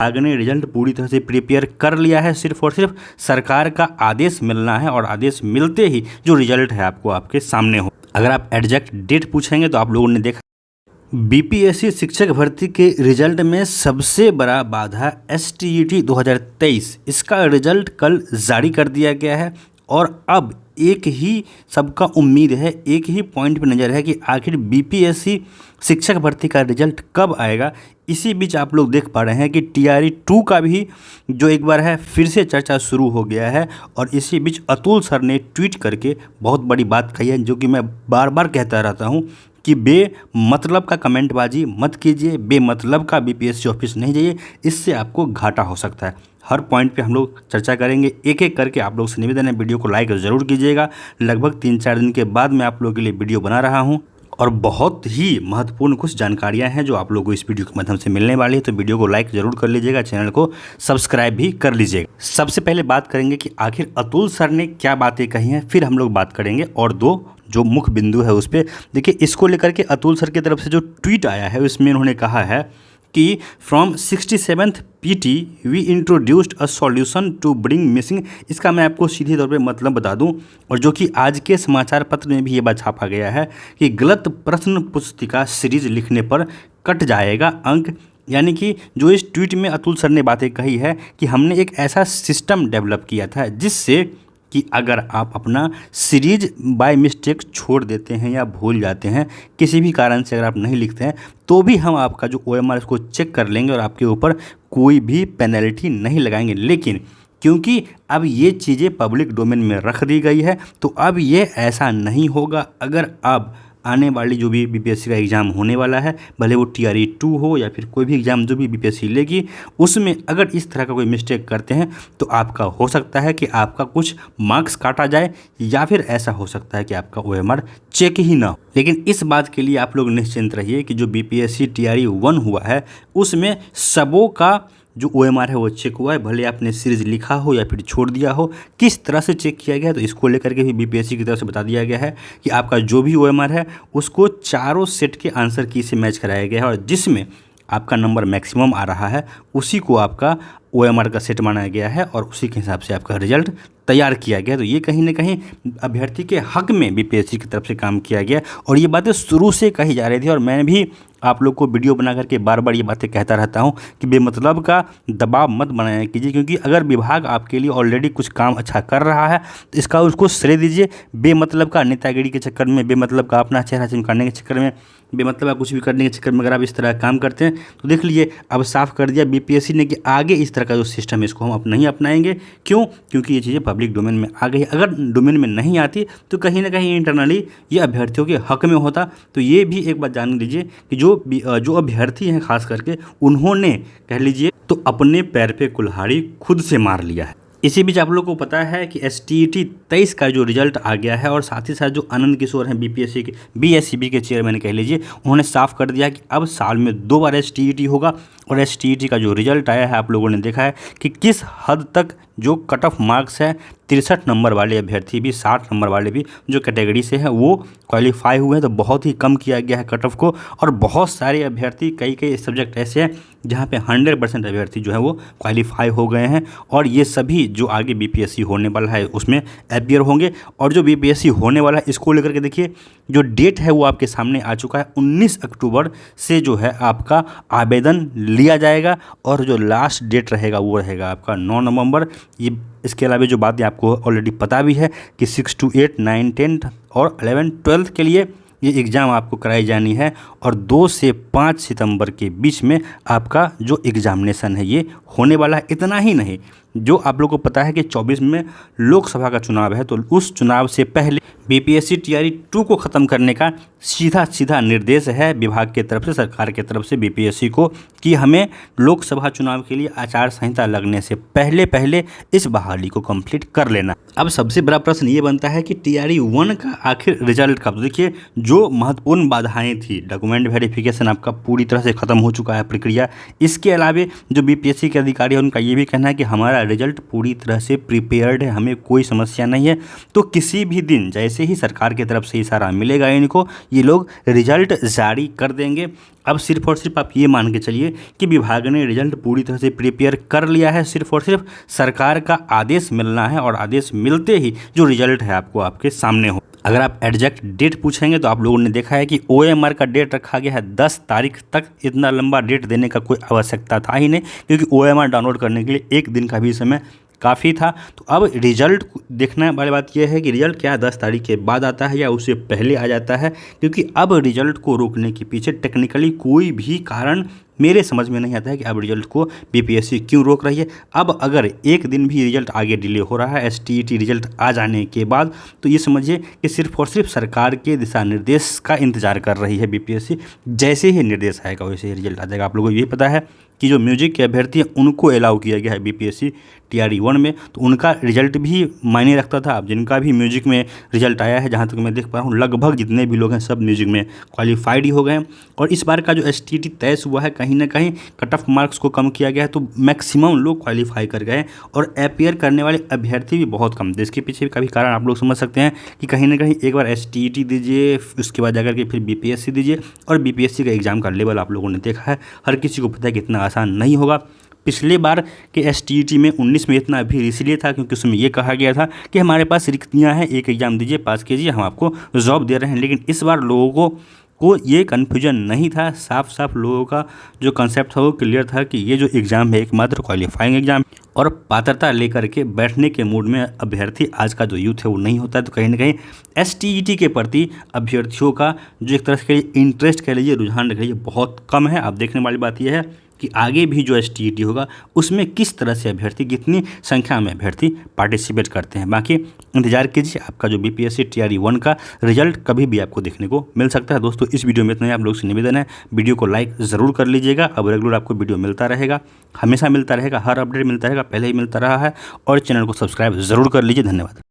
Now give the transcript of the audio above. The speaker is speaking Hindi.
विभाग ने रिजल्ट पूरी तरह से प्रिपेयर कर लिया है, सिर्फ और सिर्फ सरकार का आदेश मिलना है और आदेश मिलते ही जो रिजल्ट है आपको आपके सामने हो। अगर आप एग्जैक्ट डेट पूछेंगे तो आप लोगों ने देखा बीपीएससी शिक्षक भर्ती के रिजल्ट में सबसे बड़ा बाधा एसटीईटी 2023, इसका रिजल्ट कल जारी कर दिया गया है और अब एक ही सबका उम्मीद है, एक ही पॉइंट पर नज़र है कि आखिर बीपीएससी शिक्षक भर्ती का रिजल्ट कब आएगा। इसी बीच आप लोग देख पा रहे हैं कि टीआरई 2 का भी जो एक बार है फिर से चर्चा शुरू हो गया है और इसी बीच अतुल सर ने ट्वीट करके बहुत बड़ी बात कही है, जो कि मैं बार बार कहता रहता हूँ कि बेमतलब का कमेंटबाजी मत कीजिए, बेमतलब का बीपीएससी ऑफिस नहीं जाइए, इससे आपको घाटा हो सकता है। हर पॉइंट पे हम लोग चर्चा करेंगे, एक एक करके आप लोग से निवेदन है वीडियो को लाइक ज़रूर कीजिएगा। लगभग 3-4 दिन के बाद मैं आप लोगों के लिए वीडियो बना रहा हूं और बहुत ही महत्वपूर्ण कुछ जानकारियां हैं जो आप लोगों को इस वीडियो के माध्यम से मिलने वाली है, तो वीडियो को लाइक ज़रूर कर लीजिएगा, चैनल को सब्सक्राइब भी कर लीजिएगा। सबसे पहले बात करेंगे कि आखिर अतुल सर ने क्या बातें कही हैं, फिर हम लोग बात करेंगे और दो जो मुख्य बिंदु है उस पर। देखिए, इसको लेकर के अतुल सर की तरफ से जो ट्वीट आया है उसमें उन्होंने कहा है कि from 67th PT we introduced a solution to bring missing. इसका मैं आपको सीधे तौर पे मतलब बता दूं, और जो कि आज के समाचार पत्र में भी ये बात छापा गया है कि गलत प्रश्न पुस्तिका सीरीज लिखने पर कट जाएगा अंक। यानी कि जो इस ट्वीट में अतुल सर ने बातें कही है कि हमने एक ऐसा सिस्टम डेवलप किया था जिससे कि अगर आप अपना सीरीज बाय मिस्टेक छोड़ देते हैं या भूल जाते हैं, किसी भी कारण से अगर आप नहीं लिखते हैं, तो भी हम आपका जो OMR इसको चेक कर लेंगे और आपके ऊपर कोई भी पेनल्टी नहीं लगाएंगे। लेकिन क्योंकि अब ये चीज़ें पब्लिक डोमेन में रख दी गई है, तो अब ये ऐसा नहीं होगा। अगर आप आने वाली जो भी बीपीएससी का एग्ज़ाम होने वाला है, भले वो टीआरई 2 हो या फिर कोई भी एग्ज़ाम जो भी बीपीएससी लेगी, उसमें अगर इस तरह का कोई मिस्टेक करते हैं तो आपका हो सकता है कि आपका कुछ मार्क्स काटा जाए या फिर ऐसा हो सकता है कि आपका OMR चेक ही ना हो। लेकिन इस बात के लिए आप लोग निश्चिंत रहिए कि जो बीपीएससी टीआरई 1 हुआ है उसमें सबों का जो OMR है वो चेक हुआ है, भले आपने सीरीज लिखा हो या फिर छोड़ दिया हो। किस तरह से चेक किया गया, तो इसको लेकर के भी बीपीएससी की तरफ से बता दिया गया है कि आपका जो भी OMR है उसको चारों सेट के आंसर की से मैच कराया गया है और जिसमें आपका नंबर मैक्सिमम आ रहा है उसी को आपका OMR का सेट माना गया है और उसी के हिसाब से आपका रिजल्ट तैयार किया गया। तो ये कहीं ना कहीं अभ्यर्थी के हक में बीपीएससी की तरफ से काम किया गया और ये बातें शुरू से कही जा रही थी और मैंने भी आप लोग को वीडियो बना करके बार बार ये बातें कहता रहता हूँ कि बेमतलब का दबाव मत बनाया कीजिए, क्योंकि अगर विभाग आपके लिए ऑलरेडी कुछ काम अच्छा कर रहा है तो इसका उसको श्रेय दीजिए। बेमतलब का नेतागिरी के चक्कर में, बेमतलब का अपना चेहरा चमकाने के चक्कर में, बेमतलब का कुछ भी करने के चक्कर में अगर आप इस तरह काम करते हैं तो देख लीजिए अब साफ कर दिया बीपीएससी ने कि आगे इस तरह का जो सिस्टम है इसको हम अब नहीं अपनाएंगे। क्यों? क्योंकि ये चीज़ें पब्लिक डोमेन में आ गई। अगर डोमेन में नहीं आती तो कहीं ना कहीं इंटरनली ये अभ्यर्थियों के हक में होता। तो ये भी एक बात जान लीजिए कि जो अभ्यर्थी हैं खास करके, उन्होंने कह लीजिए तो अपने पैर पे कुल्हाड़ी खुद से मार लिया है। इसी बीच आप लोग को पता है कि एसटीईटी 23 का जो रिजल्ट आ गया है और साथ ही साथ जो आनंद किशोर हैं बीपीएससी के बीएससीबी के चेयरमैन कह लीजिए, उन्होंने साफ कर दिया कि अब साल में 2 बार एसटीईटी होगा और एसटीईटी का जो रिजल्ट आया है आप लोगों ने देखा है कि किस हद तक जो कट ऑफ मार्क्स है 63 नंबर वाले अभ्यर्थी भी 60 नंबर वाले भी जो कैटेगरी से हैं वो क्वालिफाई हुए हैं। तो बहुत ही कम किया गया है कट ऑफ को और बहुत सारे अभ्यर्थी, कई सब्जेक्ट ऐसे हैं जहाँ पे 100% अभ्यर्थी जो है वो क्वालिफाई हो गए हैं और ये सभी जो आगे बीपीएससी होने वाला है उसमें अपीयर होंगे। और जो बीपीएससी होने वाला है इसको लेकर के देखिए जो डेट है वो आपके सामने आ चुका है। 19 अक्टूबर से जो है आपका आवेदन लिया जाएगा और जो लास्ट डेट रहेगा वो रहेगा आपका 9 नवंबर। ये इसके अलावा जो बातें आपको ऑलरेडी पता भी है कि 6 to 8, 9, 10 और 11, 12 के लिए ये एग्ज़ाम आपको कराई जानी है और 2 से 5 सितंबर के बीच में आपका जो एग्ज़ामिनेशन है ये होने वाला है। इतना ही नहीं, जो आप लोग को पता है कि 24 में लोकसभा का चुनाव है, तो उस चुनाव से पहले बीपीएससी टीआरई 2 को ख़त्म करने का सीधा निर्देश है विभाग के तरफ से, सरकार के तरफ से बीपीएससी को कि हमें लोकसभा चुनाव के लिए आचार संहिता लगने से पहले इस बहाली को कंप्लीट कर लेना। अब सबसे बड़ा प्रश्न ये बनता है कि टीआरई 1 का आखिर रिजल्ट कब? तो देखिए, जो महत्वपूर्ण बाधाएं थी, डॉक्यूमेंट वेरिफिकेशन आपका पूरी तरह से ख़त्म हो चुका है प्रक्रिया। इसके अलावा जो बीपीएससी के अधिकारी हैं उनका ये भी कहना है कि हमारा हमारा रिजल्ट पूरी तरह से प्रिपेयर्ड है, हमें कोई समस्या नहीं है। तो किसी भी दिन जैसे ही सरकार की तरफ से इशारा मिलेगा इनको, ये लोग रिजल्ट जारी कर देंगे। अब सिर्फ और सिर्फ आप ये मान के चलिए कि विभाग ने रिजल्ट पूरी तरह से प्रिपेयर कर लिया है, सिर्फ और सिर्फ सरकार का आदेश मिलना है और आदेश मिलते ही जो रिजल्ट है आपको आपके सामने हो। अगर आप एग्जैक्ट डेट पूछेंगे तो आप लोगों ने देखा है कि OMR का डेट रखा गया है 10 तारीख तक। इतना लंबा डेट देने का कोई आवश्यकता था ही नहीं, क्योंकि OMR डाउनलोड करने के लिए एक दिन का भी समय काफ़ी था। तो अब रिजल्ट देखने वाली बात यह है कि रिजल्ट क्या 10 तारीख के बाद आता है या उससे पहले आ जाता है, क्योंकि अब रिजल्ट को रोकने के पीछे टेक्निकली कोई भी कारण मेरे समझ में नहीं आता है कि अब रिजल्ट को BPSC क्यों रोक रही है। अब अगर एक दिन भी रिजल्ट आगे डिले हो रहा है STET रिजल्ट आ जाने के बाद, तो ये समझिए कि सिर्फ और सिर्फ सरकार के दिशा निर्देश का इंतजार कर रही है BPSC। जैसे ही निर्देश आएगा वैसे ही रिजल्ट आ जाएगा। आप लोगों को ये पता है कि जो म्यूजिक के अभ्यर्थी हैं उनको अलाउ किया गया है BPSC TRE 1 में, तो उनका रिजल्ट भी मायने रखता था। अब जिनका भी म्यूजिक में रिजल्ट आया है, जहाँ तक मैं देख पा रहा हूँ, लगभग जितने भी लोग हैं सब म्यूजिक में क्वालिफाइड ही हो गए हैं। और इस बार का जो STET तय हुआ है, कहीं ना कहीं कट ऑफ मार्क्स को कम किया गया है, तो मैक्सिमम लोग क्वालिफाई कर गए और अपेयर करने वाले अभ्यर्थी भी बहुत कम थे। इसके पीछे का भी कारण आप लोग समझ सकते हैं कि कहीं ना कहीं एक बार STET दीजिए, उसके बाद जाकर के फिर BPSC दीजिए, और BPSC का एग्ज़ाम का लेवल आप लोगों ने देखा है, हर किसी को पता है कि इतना आसान नहीं होगा। पिछले बार के STET में 19 में इतना भीड़ इसलिए था क्योंकि उसमें ये कहा गया था कि हमारे पास रिक्तियाँ हैं, एक एग्ज़ाम दीजिए, पास कीजिए, हम आपको जॉब दे रहे हैं। लेकिन इस बार लोगों को ये कन्फ्यूजन नहीं था, साफ साफ लोगों का जो कंसेप्ट था वो क्लियर था कि ये जो एग्ज़ाम है एकमात्र क्वालिफाइंग एग्ज़ाम और पात्रता लेकर के बैठने के मूड में अभ्यर्थी आज का जो यूथ है वो नहीं होता है। तो कहीं ना कहीं STET के प्रति अभ्यर्थियों का जो एक तरह से इंटरेस्ट कह लीजिए, रुझान कह लीजिए, बहुत कम है। अब देखने वाली बात यह है कि आगे भी जो STET होगा उसमें किस तरह से अभ्यर्थी, कितनी संख्या में अभ्यर्थी पार्टिसिपेट करते हैं। बाकी इंतजार कीजिए, आपका जो BPSC TRE 1 का रिजल्ट कभी भी आपको देखने को मिल सकता है। दोस्तों, इस वीडियो में इतना ही। आप लोग से निवेदन है, वीडियो को लाइक ज़रूर कर लीजिएगा। अब रेगुलर आपको वीडियो मिलता रहेगा, हमेशा मिलता रहेगा, हर अपडेट मिलता रहेगा, पहले ही मिलता रहा है। और चैनल को सब्सक्राइब ज़रूर कर लीजिए। धन्यवाद।